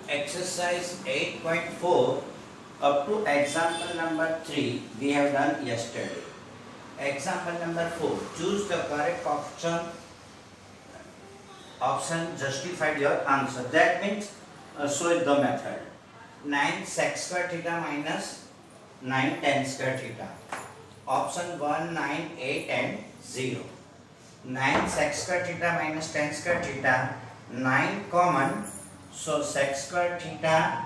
Exercise 8.4 up to example number 3 we have done yesterday. Example number 4. Choose the correct option justified your answer. That means show the method. 9 sec square theta minus 9 tan square theta. Option 1, 9, 8 and 0. 9 sec square theta minus tan square theta. 9 common. So sec square theta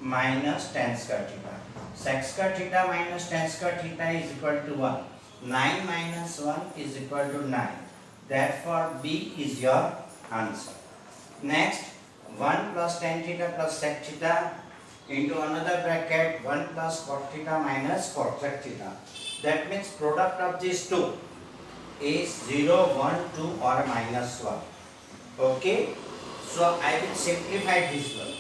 minus tan square theta. Sec square theta minus tan square theta is equal to 1. 9 minus 1 is equal to 9. Therefore B is your answer. Next, 1 plus tan theta plus sec theta into another bracket 1 plus cot theta minus cot sec theta. That means product of these two is 0, 1, 2 or minus 1. Okay. So I will simplify this one.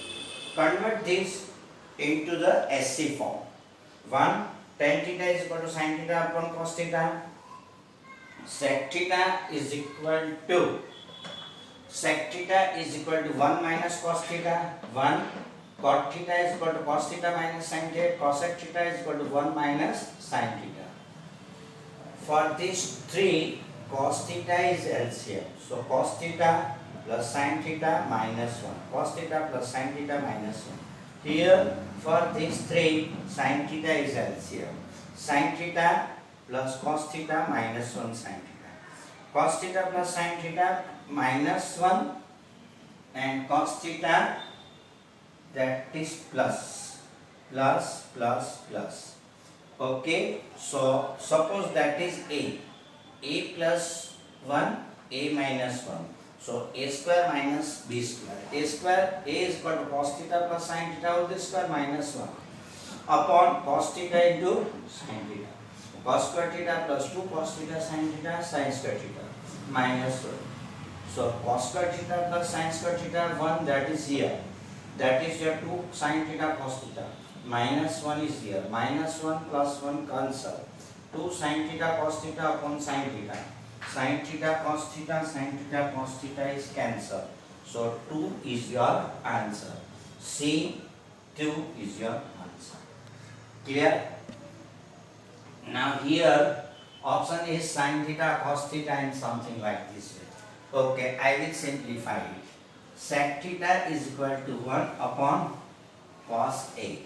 Convert this into the SC form. 1 tan theta is equal to sin theta upon cos theta. Sec theta is equal to 1 minus cos theta. 1 cot theta is equal to cos theta minus sin theta. Cosec theta is equal to 1 minus sin theta. For these three, cos theta is LCM. So cos theta plus sin theta minus 1. Cos theta plus sin theta minus 1. Here for these three, sin theta is LCM. Sin theta plus cos theta minus 1 sin theta. Cos theta plus sin theta minus 1 and cos theta, that is plus. Okay, so suppose that is A plus 1, A minus 1. So A square minus B square. A is equal to cos theta plus sin theta whole square minus 1 upon cos theta into sin theta. Cos square theta plus 2 cos theta sin theta sin square theta minus 1. So cos square theta plus sin square theta 1, that is here. That is your 2 sin theta cos theta. Minus 1 is here. Minus 1 plus 1 cancel. 2 sin theta cos theta upon sin theta. Sin theta cos theta, sin theta cos theta is cancelled. So 2 is your answer. C 2 is your answer. Clear? Now here option is sin theta cos theta and something like this way. Okay, I will simplify it. Sec theta is equal to 1 upon cos A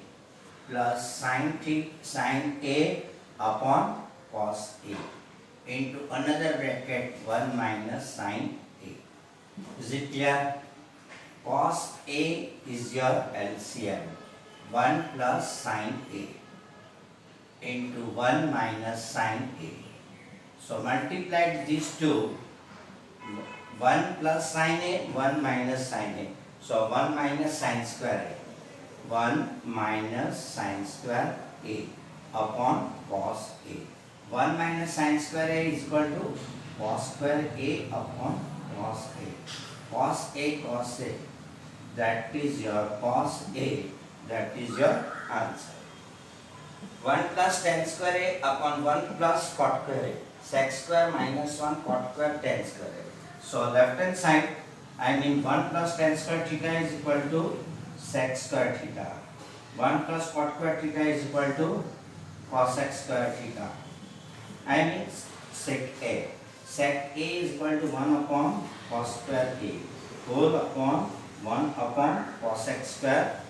plus sin A upon cos A into another bracket 1 minus sin A. Is it clear? Cos A is your LCM. 1 plus sin A into 1 minus sin A. So multiplied these two. 1 plus sin A, 1 minus sin A. So 1 minus sin square A. 1 minus sin square A upon cos A. 1 minus sin square A is equal to cos square A upon cos A. Cos A, cos A. That is your cos A. That is your answer. 1 plus tan square A upon 1 plus cot square A. Sec square minus 1 cot square tan square A. So left hand side, I mean 1 plus tan square theta is equal to sec square theta. 1 plus cot square theta is equal to cosec square theta. I mean sec A. Sec A is equal to 1 upon cos square A whole upon 1 upon cosec square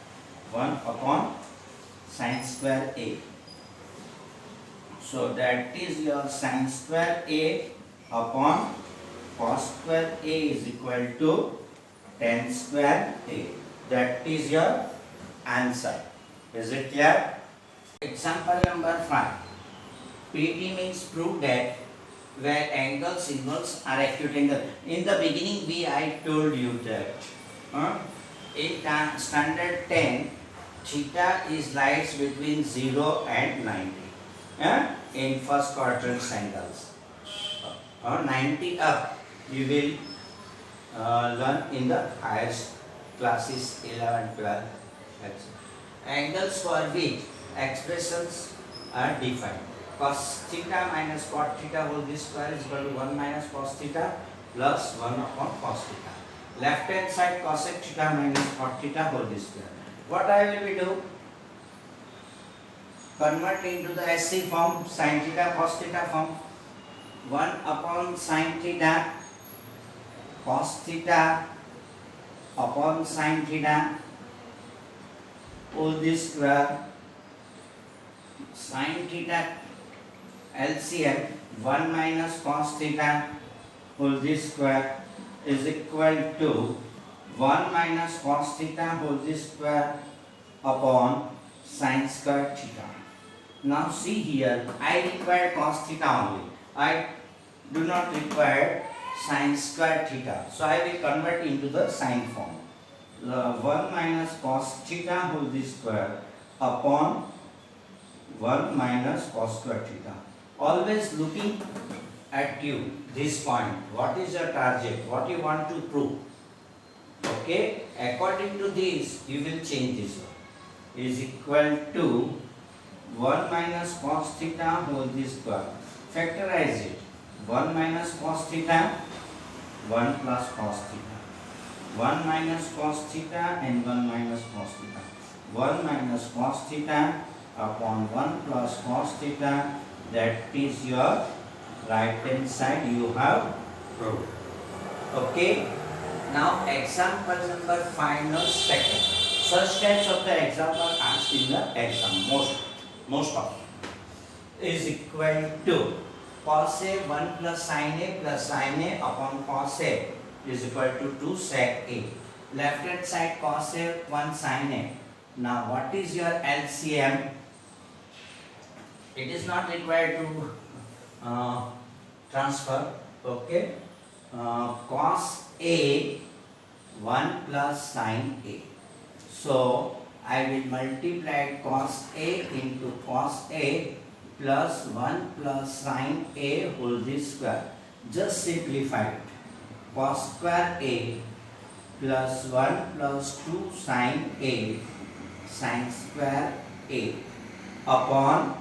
1 upon sin square A. So that is your sin square A upon cos square A is equal to tan square A. That is your answer. Is it clear? Example number 5. PT means prove that where angle symbols are acute angle. In the beginning I told you that in standard 10 theta is lies between 0 and 90 in first quadrant angles. 90 up you will learn in the higher classes 11, 12, etc. Angles for which expressions are defined. Cos theta minus cot theta whole square is equal to 1 minus cos theta plus 1 upon cos theta. left hand side cosec theta minus cot theta whole square. What I will be do? Convert into the SC form, sin theta cos theta form. 1 upon sin theta cos theta upon sin theta whole square. Sin theta LCM 1 minus cos theta whole square is equal to 1 minus cos theta whole square upon sin square theta. Now see here, I require cos theta only. I do not require sin square theta. So I will convert into the sin form. 1 minus cos theta whole square upon 1 minus cos square theta. Always looking at you, this point. What is your target? What you want to prove? Okay, according to this, you will change this one. Is equal to 1 minus cos theta whole square. Factorize it. 1 minus cos theta, 1 plus cos theta. 1 minus cos theta and 1 minus cos theta. 1 minus cos theta upon 1 plus cos theta. That is your right hand side you have proved. Okay. Now example number 5 or second. Such types of the example asked in the exam. Most of is equal to cos A 1 plus sin A upon cos A is equal to 2 sec A. Left hand side cos A 1 sin A. Now what is your LCM? It is not required to transfer. Okay. Cos A 1 plus sin A. So I will multiply cos A into cos A plus 1 plus sin A whole square. Just simplify it. Cos square A plus 1 plus 2 sin A sin square A upon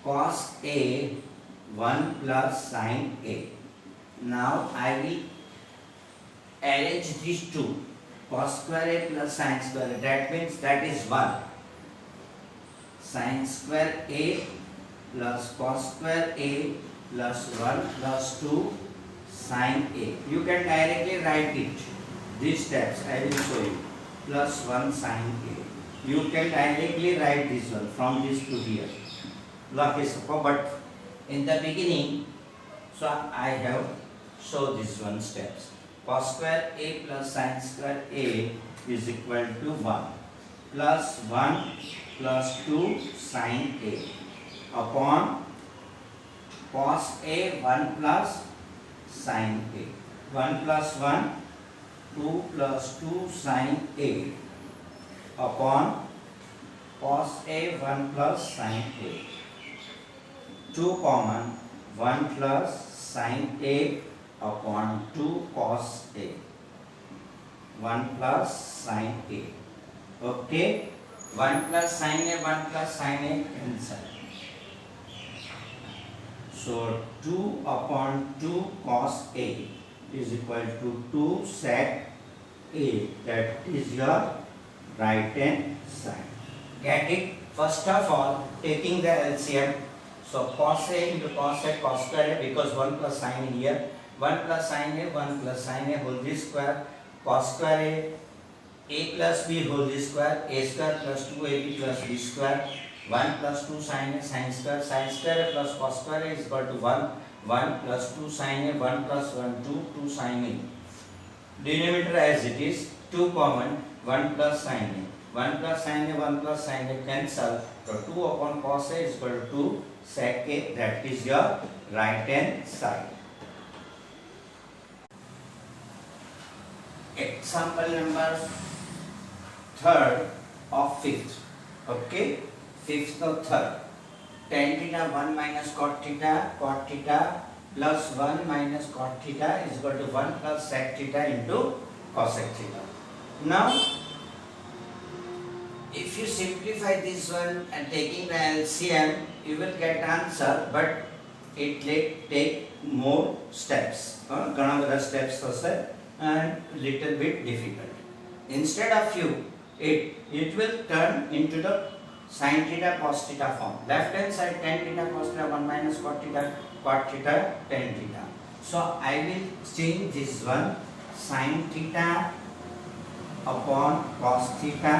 cos A 1 plus sin A. Now I will arrange these two. Cos square A plus sin square A. That means that is 1. Sin square A plus cos square A plus 1 plus 2 sin A. You can directly write it. These steps I will show you. Plus 1 sin A. You can directly write this one from this to here. But in the beginning, so I have shown this one steps. Cos square A plus sin square A is equal to 1 plus 1 plus 2 sin A upon cos A 1 plus sin A. 1 plus 1, 2 plus 2 sin A upon cos A 1 plus sin A. 2 common, 1 plus sin A upon 2 cos A. 1 plus sin A. Okay. 1 plus sin A, 1 plus sin A cancel. So 2 upon 2 cos A is equal to 2 sec A. That is your right hand side. Get it? First of all, taking the LCM. So cos A into cos A cos square A, because 1 plus sin A here. 1 plus sin A, 1 plus sin A whole square. Cos square A plus B whole square. A square plus 2AB plus B square. 1 plus 2 sin A sin square. Sin square A plus cos square A is equal to 1. 1 plus 2 sin A, 1 plus 1, 2, 2 sin A. Denominator as it is, 2 common, 1 plus sin A. 1 plus sin A, 1 plus sin A cancel. So 2 upon cos A is equal to 2 sec A. That is your right hand side. Example number 3rd of 5th. Okay, 5th or 3rd. Tan theta 1 minus cot theta plus 1 minus cot theta is equal to 1 plus sec theta into cosec theta. Now, if you simplify this one and taking the LCM, you will get answer, but it will take more steps. ઘણા બધા steps થશે. and little bit difficult. Instead of u, it will turn into the sin theta cos theta form. Left hand side tan theta cos theta 1 minus cot theta tan theta. So I will change this one, sin theta upon cos theta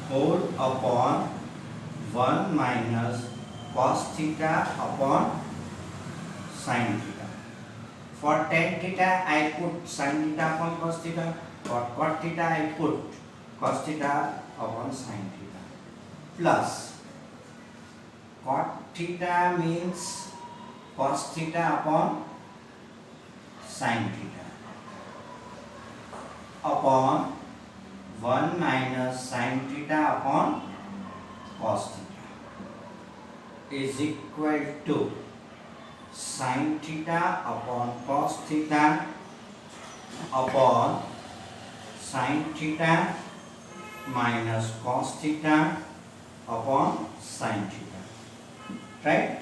whole upon 1 minus cos theta upon sin theta. For tan theta I put sin theta upon cos theta. For cot theta I put cos theta upon sin theta. Plus cot theta means cos theta upon sin theta upon 1 minus sin theta upon cos theta is equal to sin theta upon cos theta upon sin theta minus cos theta upon sin theta, right?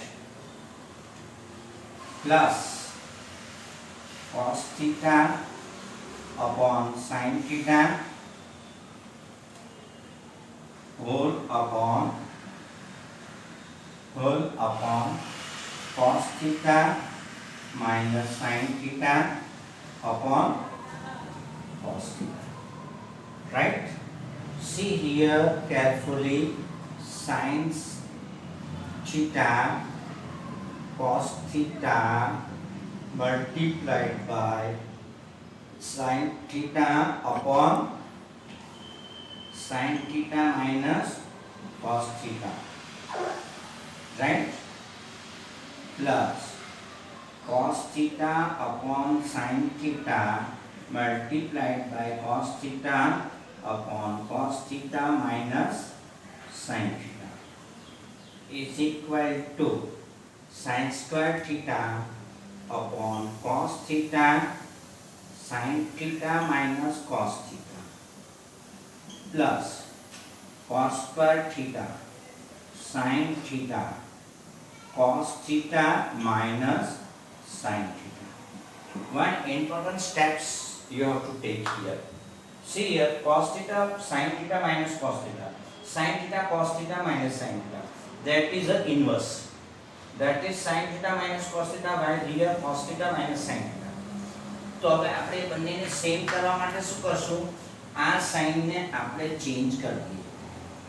Plus cos theta upon sin theta whole upon cos theta minus sin theta upon cos theta, right? See here carefully, sin theta cos theta multiplied by sin theta upon sin theta minus cos theta, right? Plus cos theta upon sin theta multiplied by cos theta upon cos theta minus sin theta is equal to sin square theta upon cos theta sin theta minus cos theta plus cos square theta sin theta cos theta minus sin theta. One important steps you have to take here. See here, cos theta sin theta minus cos theta, sin theta cos theta minus sin theta. That is the inverse. That is sin theta minus cos theta, while here cos theta minus sin theta. તો હવે આપણે બંનેને same કરવા માટે શું કરશું? આ sign ને આપણે ચેન્જ કરી દઈએ.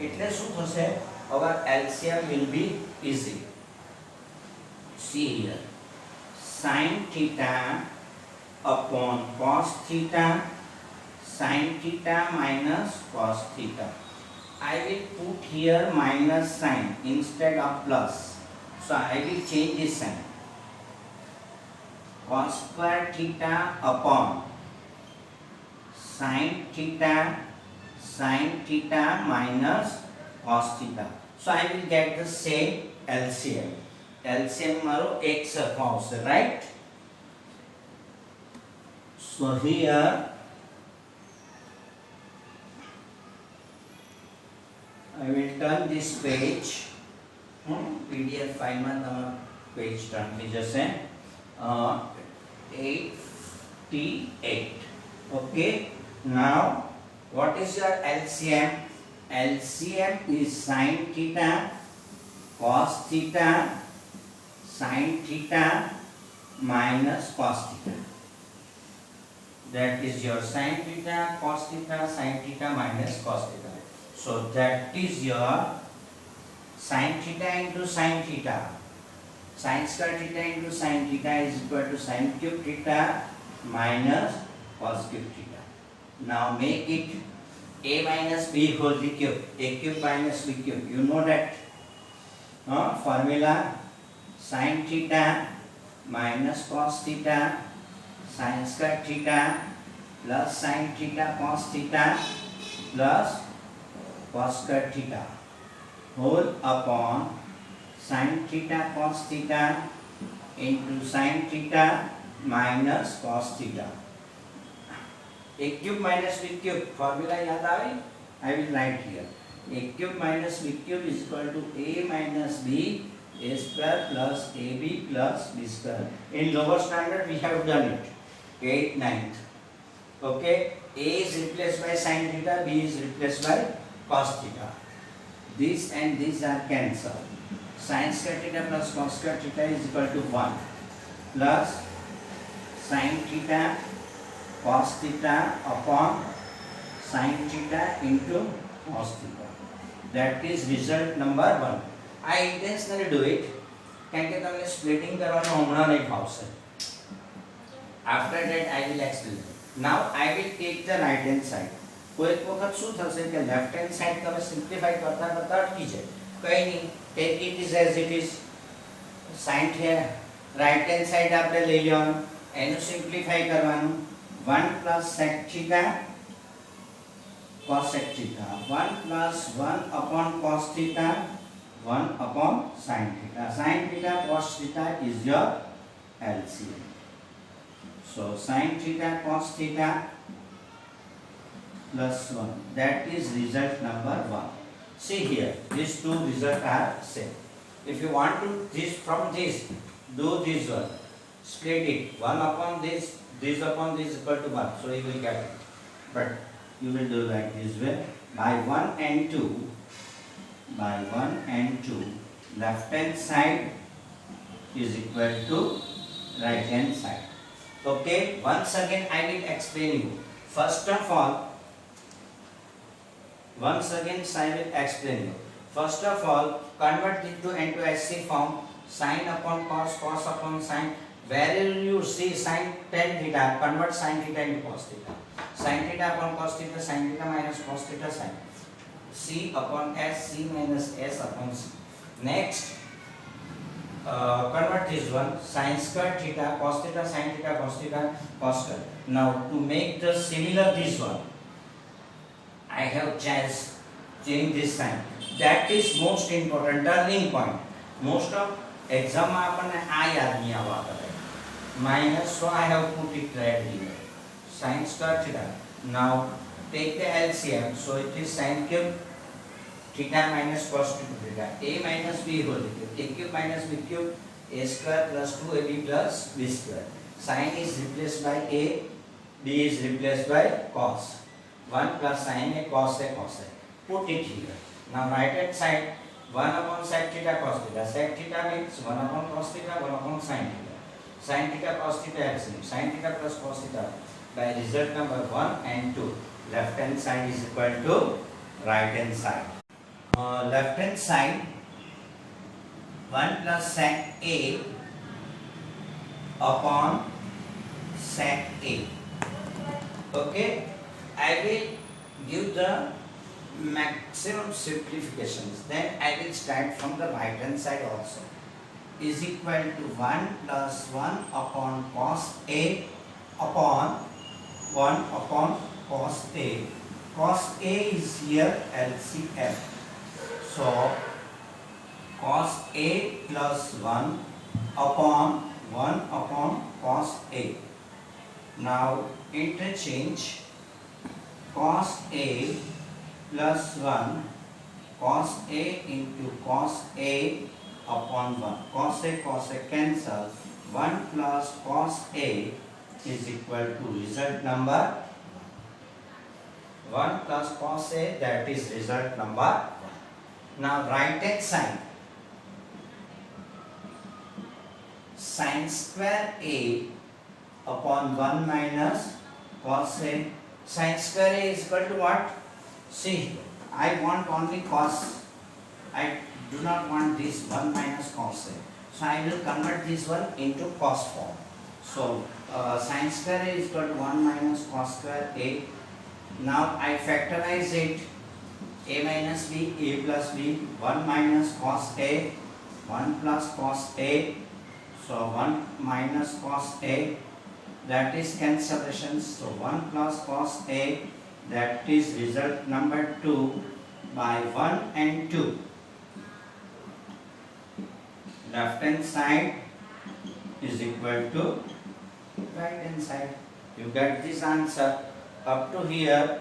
એટલે શું થશે? our LCM will be easy. See here, sin theta upon cos theta sin theta minus cos theta. I will put here minus sign instead of plus. So I will change this sign. Cos square theta upon sin theta minus cos theta. So I will get the same LCM. LCM મારો એક સરખો આવશે, right? So here I will turn this page. PDF file માં તમારો page turn થઈ જશે. 88. Okay. Now what is your LCM? LCM is sin theta cos theta sin theta minus cos theta. That is your sin theta cos theta sin theta minus cos theta. So that is your sin theta into sin theta. Sin square theta into sin theta is equal to sin cube theta minus cos cube theta. Now make it a minus b whole cube. A cube minus b cube. You know that formula. Sin theta minus cos theta sin square theta plus sin theta cos theta plus cos square theta whole upon sin theta cos theta into sin theta minus cos theta. A cube minus b cube formula याद आवे? I will write here. A cube minus b cube is equal to a minus b a square plus ab plus b square. In lower standard we have done it. 8 9th. Okay, A is replaced by sin theta, B is replaced by cos theta. These and these are cancelled. Sin square theta plus cos square theta is equal to 1 plus sin theta cos theta upon sin theta into cos theta. That is result number 1. I intentionally do it કારણ કે તમને splitting કરવાનો હમણાં નહીં ફાવશે. After that I will explain. Now I will take the right hand side. કોઈક વખત શું થશે કે લેફ્ટ હેન્ડ સાઈડ તમે સિમ્પ્લિફાઈ કરતા કરતા અટકી જાય. કંઈ નહીં, take it is as it is. sin right hand side આપણે લઈ લેવાનું, એનું સિમ્પ્લિફાઈ કરવાનું. 1 plus sec theta cos sec theta, 1 plus 1 upon cos theta, 1 upon sin theta. Sin theta cos theta is your LCM. So sin theta cos theta plus 1, that is result number 1. See here, these two results are same. If you want to this from this, do this one, split it, 1 upon this upon this equal to 1, so you will get it. But you will do like this way, by 1 and 2, by 1 and 2, left hand side is equal to right hand side. Okay, once again I will explain you. First of all, once again I will explain you. First of all, convert it to into SC form, sin upon cos, cos upon sin. Wherever you see sin tan theta, convert sin theta into cos theta. Sin theta upon cos theta, sin theta minus cos theta sin. C upon S, C minus S upon C. Next, convert this one, sin square theta, cos theta, sin theta, cos theta, cos square. Now to make the similar this one, I have changed this sign. That is most important turning point. Most of exam માં આપણને આ યાદ નહીં આવવા કરે. Minus, so I have put it right here. Sin square theta. Now take the LCM. So it is sin cube theta minus cos theta. A minus B whole cube. A cube minus B cube. A square plus 2AB plus B square. Sin is replaced by A. B is replaced by cos. 1 plus sin A cos A cos A. Put it here. Now right hand side, 1 upon sec theta cos theta. Sec theta means 1 upon cos theta, 1 upon sin theta. Sin theta cos theta LCM. Sin theta plus cos theta. By result number 1 and 2. Left hand side is equal to right hand side. Left hand side, 1 plus sec A upon sec A. Okay, I will give the maximum simplifications, then I will start from the right hand side also. Is equal to 1 plus 1 upon cos A upon 1 upon cos A. Cos A is here LCM. So cos A plus 1 upon 1 upon cos A. Now interchange cos A plus 1 cos A into cos A upon 1. Cos A cancel. 1 plus cos A is equal to result number 1 plus cos A, that is result number 1. Now right hand side, sin square A upon 1 minus cos A. Sin square A is equal to what? See, I want only cos. I do not want this 1 minus cos A. So I will convert this one into cos form. So sin square A is equal to 1 minus cos square A. Now I factorize it. A minus B, A plus B, 1 minus cos A, 1 plus cos A. So 1 minus cos A, that is cancellation. So 1 plus cos A, that is result number 2 by 1 and 2. Left hand side is equal to right hand side. You get this answer. Up to here